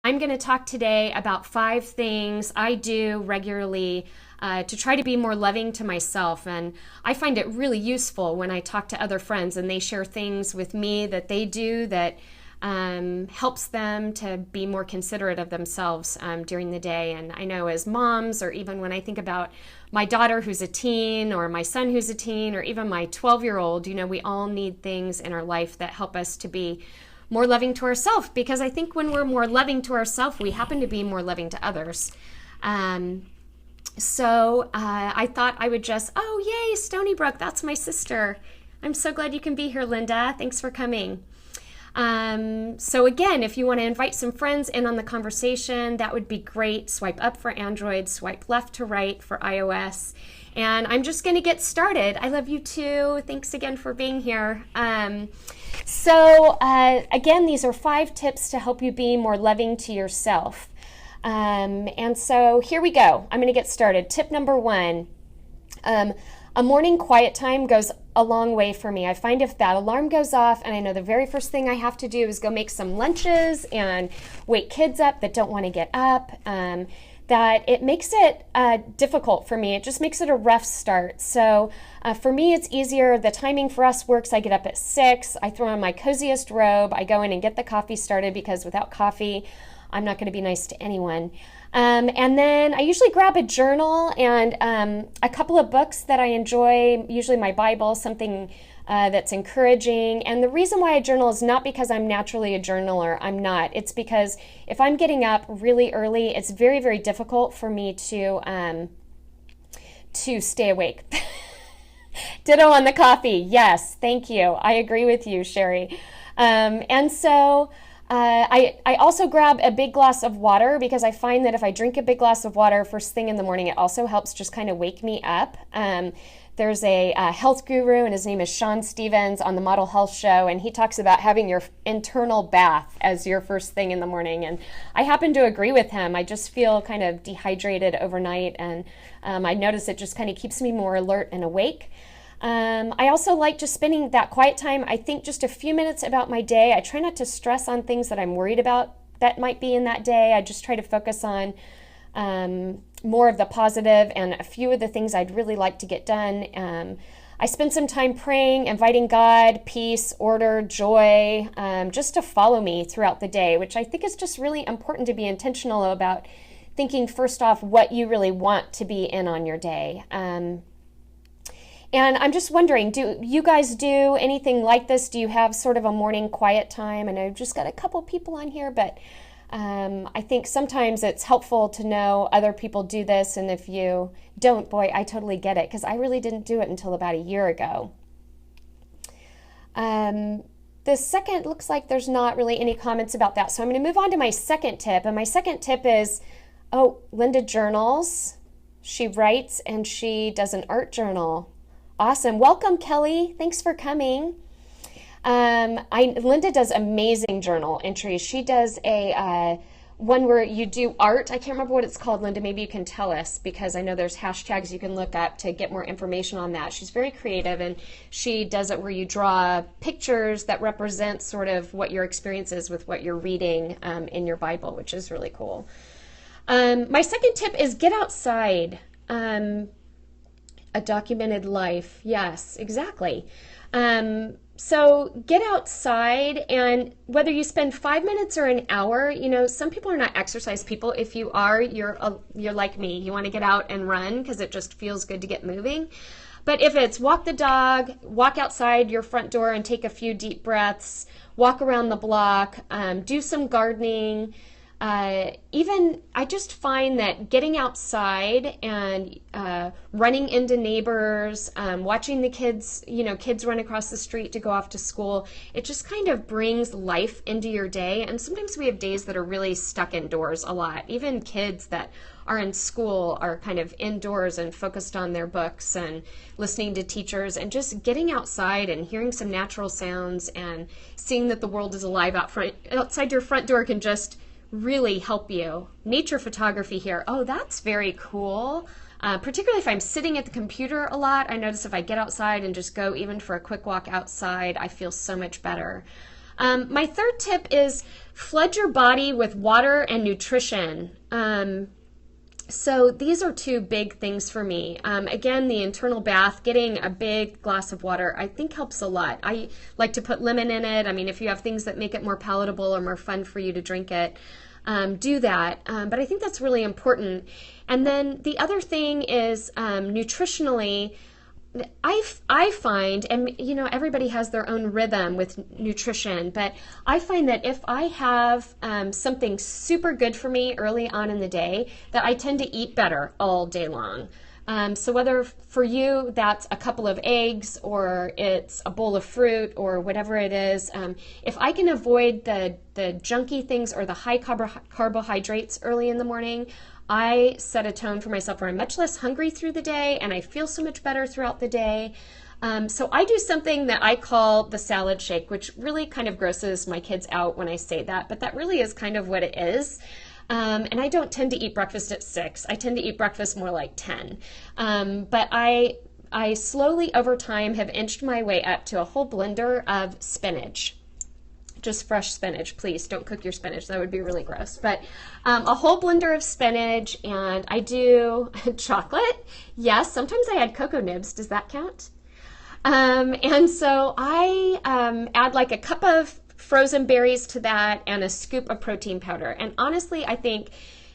I'm going to talk today about 5 things I do regularly to try to be more loving to myself. And I find it really useful when I talk to other friends and they share things with me that they do that helps them to be more considerate of themselves during the day. And I know as moms, or even when I think about my daughter who's a teen, or my son who's a teen, or even my 12-year-old, we all need things in our life that help us to be more loving to ourselves, because I think when we're more loving to ourselves, we happen to be more loving to others. So I thought I would just, oh, yay, Stony Brook, that's my sister. I'm so glad you can be here, Linda. Thanks for coming. So again, if you want to invite some friends in on the conversation, that would be great. Swipe up for Android, swipe left to right for iOS. And I'm just going to get started. I love you too. Thanks again for being here. Again, these are 5 tips to help you be more loving to yourself. And so here we go. I'm going to get started. Tip number 1. A morning quiet time goes a long way for me. I find if that alarm goes off and I know the very first thing I have to do is go make some lunches and wake kids up that don't want to get up, that it makes it difficult for me. It just makes it a rough start. So for me, it's easier. The timing for us works. I get up at 6. I throw on my coziest robe. I go in and get the coffee started, because without coffee, I'm not going to be nice to anyone. And then I usually grab a journal and a couple of books that I enjoy, usually my Bible, something that's encouraging. And the reason why I journal is not because I'm naturally a journaler. I'm not. It's because if I'm getting up really early, it's very, very difficult for me to stay awake. Ditto on the coffee. Yes, thank you. I agree with you, Sherry. I also grab a big glass of water, because I find that if I drink a big glass of water first thing in the morning, it also helps just kind of wake me up. There's a health guru, and his name is Sean Stevens, on the Model Health Show, and he talks about having your internal bath as your first thing in the morning. And I happen to agree with him. I just feel kind of dehydrated overnight, and I notice it just kind of keeps me more alert and awake. I also like just spending that quiet time. I think just a few minutes about my day. I try not to stress on things that I'm worried about that might be in that day. I just try to focus on more of the positive and a few of the things I'd really like to get done. I spend some time praying, inviting God, peace, order, joy, just to follow me throughout the day, which I think is just really important to be intentional about thinking first off what you really want to be in on your day. And I'm just wondering, do you guys do anything like this? Do you have sort of a morning quiet time? And I've just got a couple people on here, but I think sometimes it's helpful to know other people do this. And if you don't, boy, I totally get it, because I really didn't do it until about a year ago. The second, looks like there's not really any comments about that. So I'm going to move on to my second tip. And my second tip is, Linda journals. She writes and she does an art journal. Awesome. Welcome, Kelly. Thanks for coming. Linda does amazing journal entries. She does a one where you do art. I can't remember what it's called, Linda. Maybe you can tell us, because I know there's hashtags you can look up to get more information on that. She's very creative, and she does it where you draw pictures that represent sort of what your experience is with what you're reading in your Bible, which is really cool. My second tip is get outside. A documented life. Yes, exactly. So get outside, and whether you spend 5 minutes or an hour, some people are not exercise people. If you are, you're like me. You want to get out and run because it just feels good to get moving. But if it's walk the dog, walk outside your front door and take a few deep breaths, walk around the block, do some gardening, even I just find that getting outside and running into neighbors, watching the kids run across the street to go off to school, it just kind of brings life into your day. And sometimes we have days that are really stuck indoors a lot. Even kids that are in school are kind of indoors and focused on their books and listening to teachers, and just getting outside and hearing some natural sounds and seeing that the world is alive outside your front door can just really help you. Nature photography here. Oh, that's very cool. Particularly if I'm sitting at the computer a lot, I notice if I get outside and just go even for a quick walk outside, I feel so much better. My third tip is flood your body with water and nutrition. So these are two big things for me. Again, the internal bath, getting a big glass of water, I think helps a lot. I like to put lemon in it. I mean, if you have things that make it more palatable or more fun for you to drink it, do that. But I think that's really important. And then the other thing is nutritionally, I find, and you know, everybody has their own rhythm with nutrition, but I find that if I have something super good for me early on in the day, that I tend to eat better all day long. So whether for you that's a couple of eggs or it's a bowl of fruit or whatever it is, if I can avoid the junky things or the high carbohydrates early in the morning, I set a tone for myself where I'm much less hungry through the day and I feel so much better throughout the day. So I do something that I call the salad shake, which really kind of grosses my kids out when I say that, but that really is kind of what it is. And I don't tend to eat breakfast at 6. I tend to eat breakfast more like 10. But I slowly over time have inched my way up to a whole blender of spinach. Just fresh spinach, please. Don't cook your spinach. That would be really gross. But a whole blender of spinach, and I do chocolate. Yes, sometimes I add cocoa nibs. Does that count? And so I add like a cup of frozen berries to that and a scoop of protein powder. And honestly, I think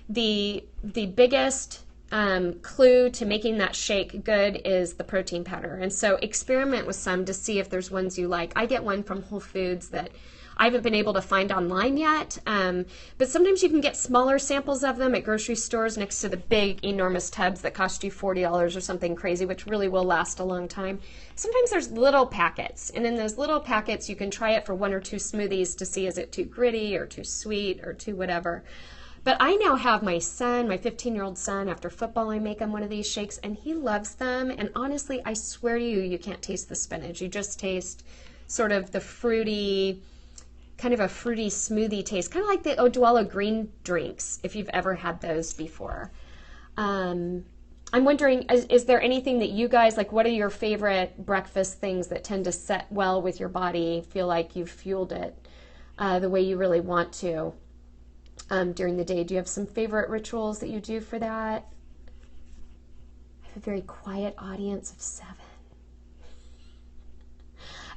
the biggest clue to making that shake good is the protein powder. And so experiment with some to see if there's ones you like. I get one from Whole Foods that I haven't been able to find online yet, but sometimes you can get smaller samples of them at grocery stores next to the big, enormous tubs that cost you $40 or something crazy, which really will last a long time. Sometimes there's little packets, and in those little packets you can try it for 1 or 2 smoothies to see is it too gritty or too sweet or too whatever. But I now have my son, my 15-year-old son, after football I make him one of these shakes, and he loves them, and honestly, I swear to you, you can't taste the spinach. You just taste sort of the fruity, kind of a fruity smoothie taste, kind of like the Odwalla green drinks, if you've ever had those before. I'm wondering, is there anything that you guys, like what are your favorite breakfast things that tend to set well with your body, feel like you've fueled it the way you really want to during the day? Do you have some favorite rituals that you do for that? I have a very quiet audience of 7.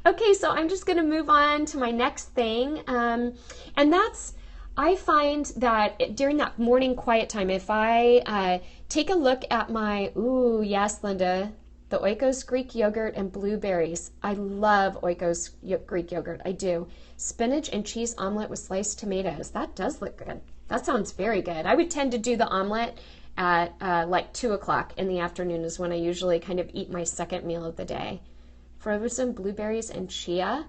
Okay, so I'm just going to move on to my next thing, and that's, I find that during that morning quiet time, if I take a look at my, ooh, yes, Linda, the Oikos Greek yogurt and blueberries. I love Oikos Greek yogurt, I do. Spinach and cheese omelet with sliced tomatoes. That does look good. That sounds very good. I would tend to do the omelet at like 2 o'clock in the afternoon is when I usually kind of eat my second meal of the day. Frozen blueberries and chia.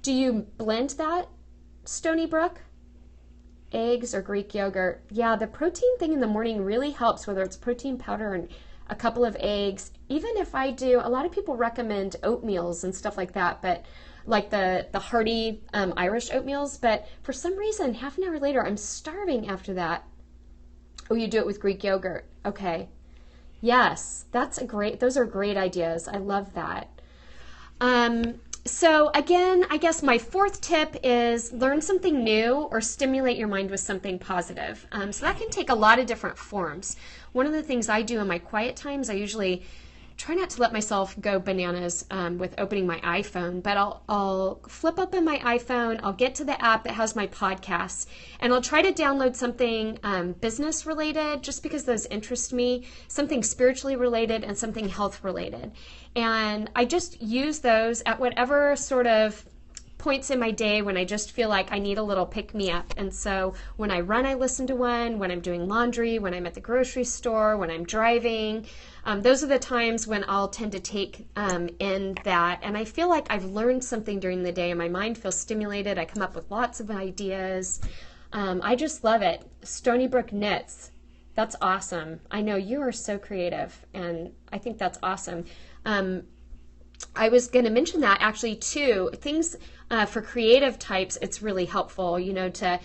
Do you blend that, Stony Brook? Eggs or Greek yogurt? Yeah, the protein thing in the morning really helps, whether it's protein powder and a couple of eggs. Even if I do, a lot of people recommend oatmeals and stuff like that, but like the hearty Irish oatmeals, but for some reason, half an hour later, I'm starving after that. Oh, you do it with Greek yogurt. Okay. Yes, those are great ideas. I love that. So again, I guess my fourth tip is learn something new or stimulate your mind with something positive. So that can take a lot of different forms. One of the things I do in my quiet times, I usually try not to let myself go bananas with opening my iPhone, but I'll flip open my iPhone, I'll get to the app that has my podcasts, and I'll try to download something business related, just because those interest me, something spiritually related and something health related. And I just use those at whatever sort of points in my day when I just feel like I need a little pick-me-up. And so when I run, I listen to one. When I'm doing laundry, when I'm at the grocery store, when I'm driving, those are the times when I'll tend to take in that. And I feel like I've learned something during the day and my mind feels stimulated. I come up with lots of ideas. I just love it. Stony Brook Knits. That's awesome. I know you are so creative, and I think that's awesome. I was going to mention that actually too. Things for creative types, it's really helpful, to,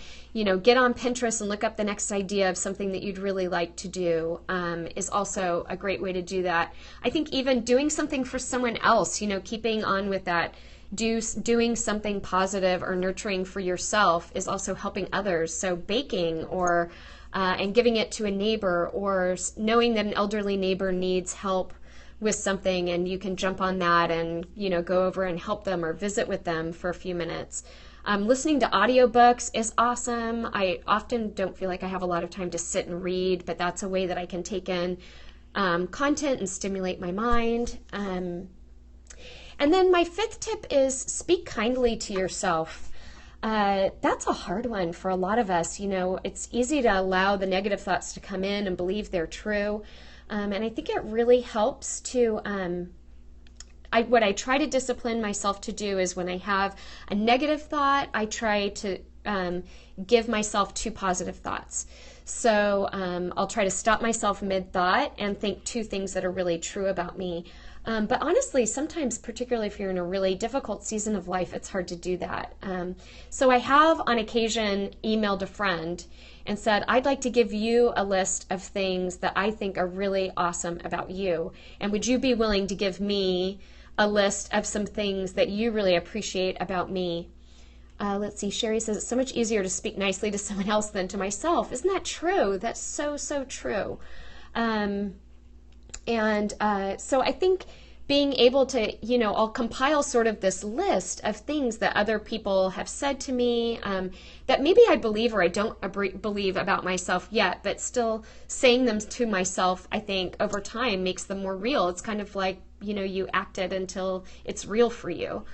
get on Pinterest and look up the next idea of something that you'd really like to do is also a great way to do that. I think even doing something for someone else, keeping on with that, doing something positive or nurturing for yourself is also helping others. So baking or and giving it to a neighbor, or knowing that an elderly neighbor needs help with something and you can jump on that and, you know, go over and help them or visit with them for a few minutes. Listening to audiobooks is awesome. I often don't feel like I have a lot of time to sit and read, but that's a way that I can take in content and stimulate my mind. And then my fifth tip is speak kindly to yourself. That's a hard one for a lot of us. You know, it's easy to allow the negative thoughts to come in and believe they're true. And I think it really helps to, what I try to discipline myself to do is when I have a negative thought, I try to give myself 2 positive thoughts. So I'll try to stop myself mid-thought and think 2 things that are really true about me. But honestly, sometimes, particularly if you're in a really difficult season of life, it's hard to do that. So I have on occasion emailed a friend and said, I'd like to give you a list of things that I think are really awesome about you. And would you be willing to give me a list of some things that you really appreciate about me? Let's see, Sherry says, it's so much easier to speak nicely to someone else than to myself. Isn't that true? That's so, so true. So I think being able to, you know, I'll compile sort of this list of things that other people have said to me that maybe I believe or I don't believe about myself yet, but still saying them to myself, I think over time makes them more real. It's kind of like, you know, you act it until it's real for you.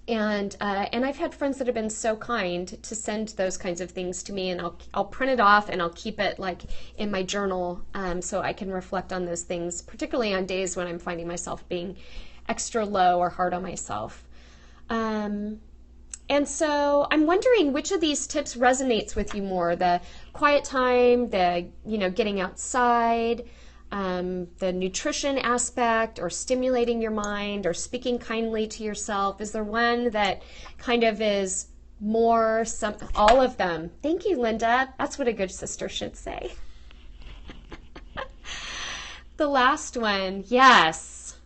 And I've had friends that have been so kind to send those kinds of things to me, and I'll print it off and I'll keep it like in my journal so I can reflect on those things, particularly on days when I'm finding myself being extra low or hard on myself. And so I'm wondering which of these tips resonates with you more: the quiet time, the, you know, getting outside, the nutrition aspect, or stimulating your mind, or speaking kindly to yourself. Is there one that kind of is more all of them? Thank you, Linda. That's what a good sister should say. The last one, yes.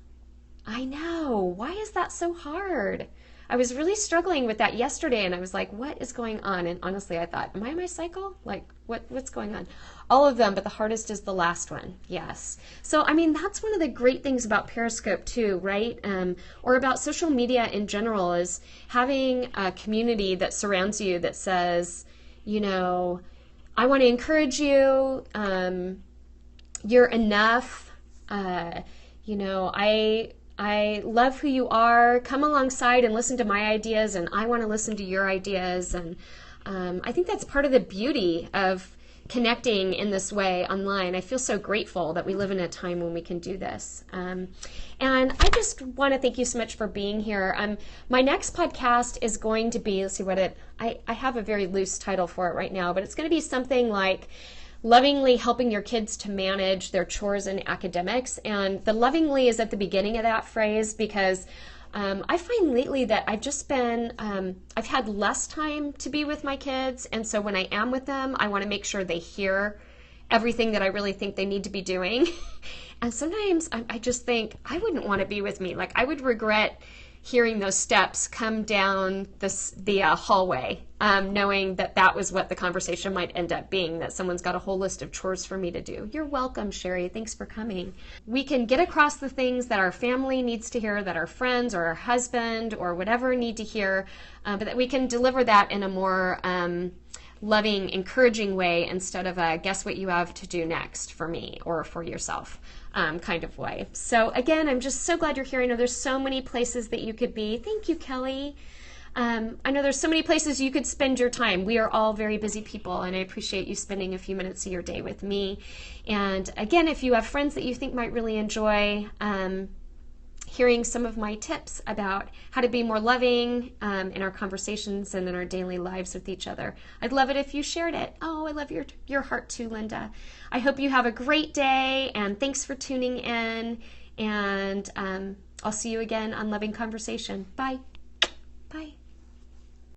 I know. Why is that so hard? I was really struggling with that yesterday, and I was like, what is going on? And honestly, I thought, am I on my cycle? Like, what's going on? All of them, but the hardest is the last one. Yes. So, I mean, that's one of the great things about Periscope too, right? Or about social media in general, is having a community that surrounds you that says, you know, I want to encourage you. You're enough. You know, I love who you are. Come alongside and listen to my ideas, and I want to listen to your ideas. And I think that's part of the beauty of connecting in this way online. I feel so grateful that we live in a time when we can do this. And I just want to thank you so much for being here. My next podcast is going to be, let's see what I have a very loose title for it right now, but it's going to be something like lovingly helping your kids to manage their chores and academics. And the lovingly is at the beginning of that phrase because I find lately that I've just been, I've had less time to be with my kids. And so when I am with them, I want to make sure they hear everything that I really think they need to be doing. And sometimes I just think I wouldn't want to be with me. Like, I would regret hearing those steps come down the hallway, knowing that that was what the conversation might end up being, that someone's got a whole list of chores for me to do. You're welcome, Sherry. Thanks for coming. We can get across the things that our family needs to hear, that our friends or our husband or whatever need to hear, but that we can deliver that in a more loving, encouraging way instead of a guess what you have to do next for me or for yourself kind of way. So again, I'm just so glad you're here. I know there's so many places that you could be. Thank you, Kelly. I know there's so many places you could spend your time. We are all very busy people, and I appreciate you spending a few minutes of your day with me. And again, if you have friends that you think might really enjoy hearing some of my tips about how to be more loving in our conversations and in our daily lives with each other, I'd love it if you shared it. Oh, I love your heart too, Linda. I hope you have a great day, and thanks for tuning in. And I'll see you again on Loving Conversation. Bye.